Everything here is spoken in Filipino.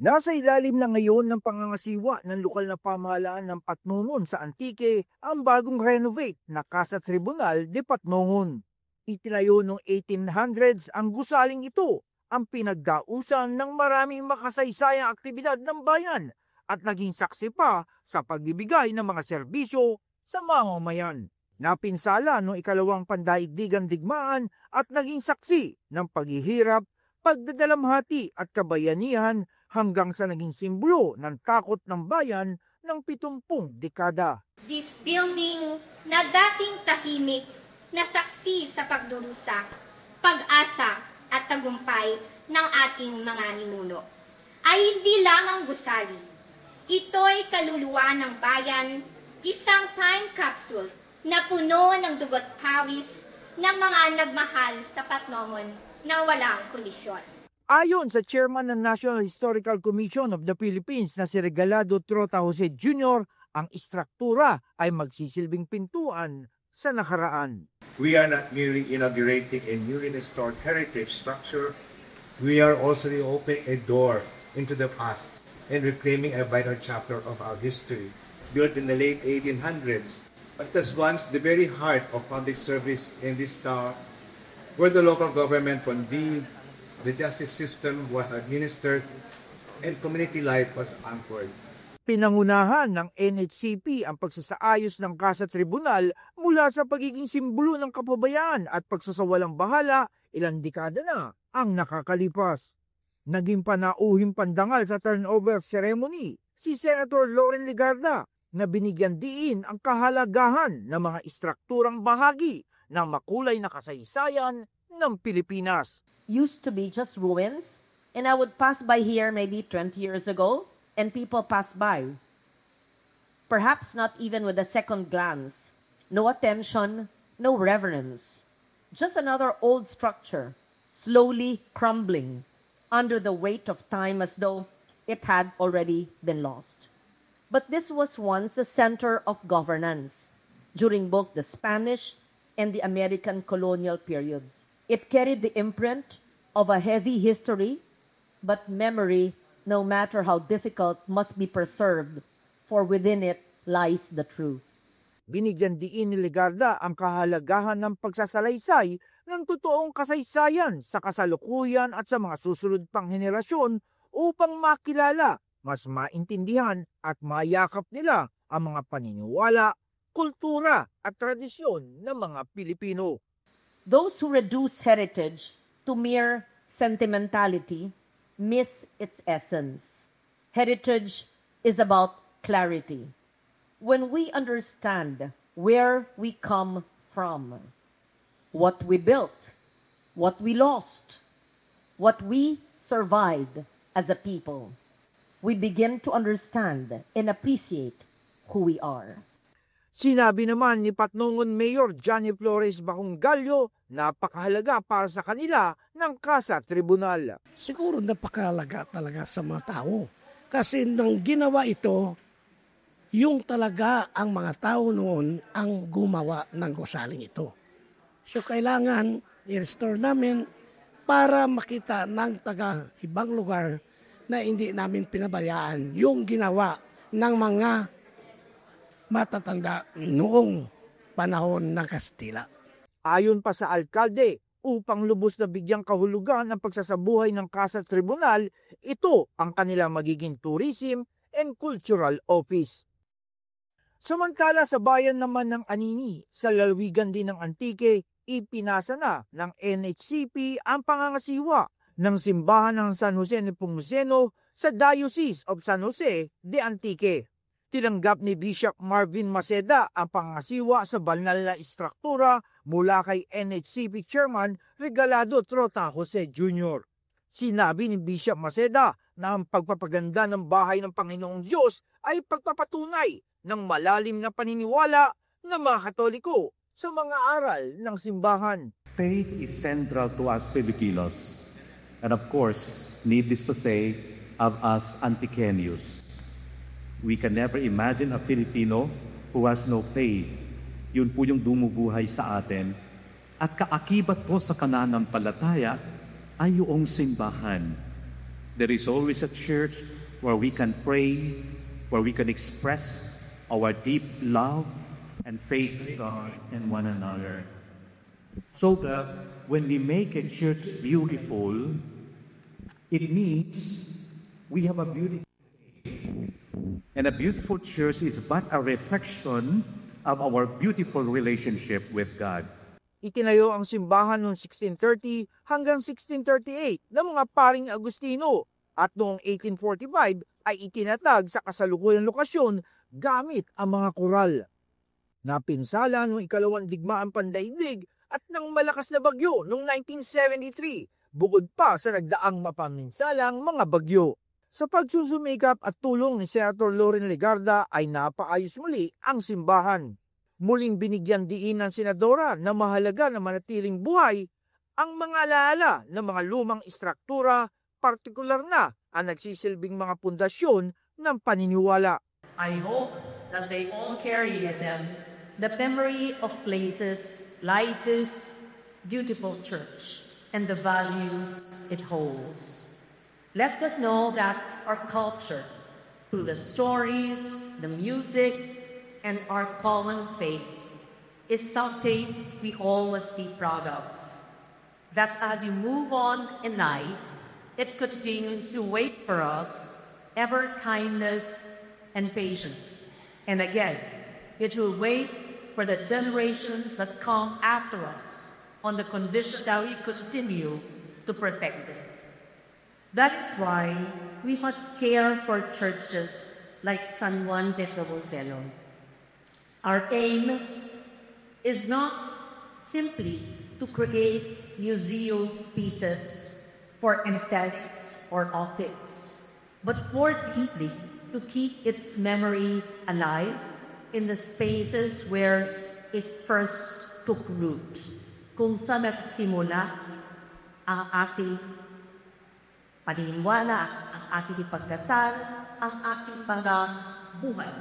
Nasa ilalim na ngayon ng pangangasiwa ng lokal na pamahalaan ng Patnongon sa Antique ang bagong renovate na Casa Tribunal de Patnongon. Itinayo noong 1800s ang gusaling ito, ang pinagdausan ng maraming makasaysayang aktibidad ng bayan at naging saksi pa sa pagbibigay ng mga serbisyo sa mamamayan. Napinsala noong ikalawang pandaigdigang digmaan at naging saksi ng paghihirap, pagdadalamhati at kabayanihan hanggang sa naging simbolo ng takot ng bayan ng 70 dekada. This building na dating tahimik na saksi sa pagdurusa, pag-asa at tagumpay ng ating mga ninuno ay hindi lamang gusali. Ito'y kaluluwa ng bayan, isang time capsule na puno ng dugot pawis ng mga nagmahal sa Patnongon na walang kondisyon. Ayon sa chairman ng National Historical Commission of the Philippines na si Regalado Trota Jose Jr., ang istruktura ay magsisilbing pintuan sa nakaraan. We are not merely inaugurating a newly restored heritage structure. We are also opening a door into the past and reclaiming a vital chapter of our history. Built in the late 1800s, but was once the very heart of public service in this town, where the local government convened, the justice system was administered, and community life was anchored. Pinangunahan ng NHCP ang pagsasaayos ng Casa Tribunal mula sa pagiging simbolo ng kapabayaan at pagsasawalang bahala, ilang dekada na ang nakakalipas. Naging panauhing pandangal sa turnover ceremony si Senator Loren Legarda na binigyan diin ang kahalagahan ng mga istrukturang bahagi ng makulay na kasaysayan ng Pilipinas. Used to be just ruins, and I would pass by here maybe 20 years ago, and people pass by. Perhaps not even with a second glance. No attention, no reverence. Just another old structure, slowly crumbling under the weight of time as though it had already been lost. But this was once a center of governance during both the Spanish and the American colonial periods. It carried the imprint of a heavy history, but memory, no matter how difficult, must be preserved, for within it lies the truth. Binigyan diin ni Legarda ang kahalagahan ng pagsasalaysay ng totoong kasaysayan sa kasalukuyan at sa mga susunod pang henerasyon upang makilala, mas maintindihan at mayakap nila ang mga paniniwala, kultura at tradisyon ng mga Pilipino. Those who reduce heritage to mere sentimentality miss its essence. Heritage is about clarity. When we understand where we come from, what we built, what we lost, what we survived as a people, we begin to understand and appreciate who we are. Sinabi naman ni Patnongon Mayor Johnny Flores Bacungallo, napakahalaga para sa kanila ng Casa Tribunal. Siguro napakahalaga talaga sa mga tao. Kasi nang ginawa ito, yung talaga ang mga tao noon ang gumawa ng gusaling ito. So kailangan i-restore namin para makita ng taga ibang lugar na hindi namin pinabayaan yung ginawa ng mga matatanda noong panahon ng Kastila. Ayon pa sa alkalde, upang lubos na bigyang kahulugan ang pagsasabuhay ng Casa Tribunal, ito ang kanilang magiging Tourism and Cultural Office. Samantala sa bayan naman ng Anini, sa lalawigan din ng Antique, ipinasa na ng NHCP ang pangangasiwa ng simbahan ng San Jose Nepomuceno sa Diocese of San Jose de Antique. Tinanggap ni Bishop Marvin Maceda ang pangasiwa sa banal na istruktura mula kay NHCP Chairman Regalado Trota Jose Jr. Sinabi ni Bishop Maceda na ang pagpapaganda ng bahay ng Panginoong Diyos ay pagpapatunay ng malalim na paniniwala ng mga Katoliko sa mga aral ng simbahan. Faith is central to us Filipinos. And of course, needless to say, of us Antiqueños. We can never imagine a Filipino who has no faith. Yun po yung dumubuhay sa atin. At kaakibat po sa pananampalataya ay yung simbahan. There is always a church where we can pray, where we can express our deep love and faith in God and one another. So that when we make a church beautiful, it means we have a beautiful faith. And a beautiful church is but a reflection of our beautiful relationship with God. Itinayo ang simbahan noong 1630 hanggang 1638 ng mga paring Agustino at noong 1845 ay itinatag sa kasalukuyang lokasyon gamit ang mga koral. Napinsala noong ikalawang digmaan pandaigdig at ng malakas na bagyo noong 1973, bukod pa sa nagdaang mapaminsalang mga bagyo. Sa pagsusumikap at tulong ni Senator Loren Legarda ay napaayos muli ang simbahan. Muling binigyan diin ng senadora na mahalaga na manatiling buhay ang mga alaala ng mga lumang istruktura, partikular na ang nagsisilbing mga pundasyon ng paniniwala. I hope that they all carry with them the memory of places like this beautiful church and the values it holds. Let us know that our culture, through the stories, the music, and our common faith, is something we all must be proud of. That as you move on in life, it continues to wait for us, ever kindness and patience. And again, it will wait for the generations that come after us on the condition that we continue to perfect it. That is why we must care for churches like San Juan de Nepomuceno. Our aim is not simply to create museum pieces for aesthetics or optics, but more deeply to keep its memory alive in the spaces where it first took root, kung saan nagsimula ang ating paniniwala, ang ating pagkasal, ang ating buhay.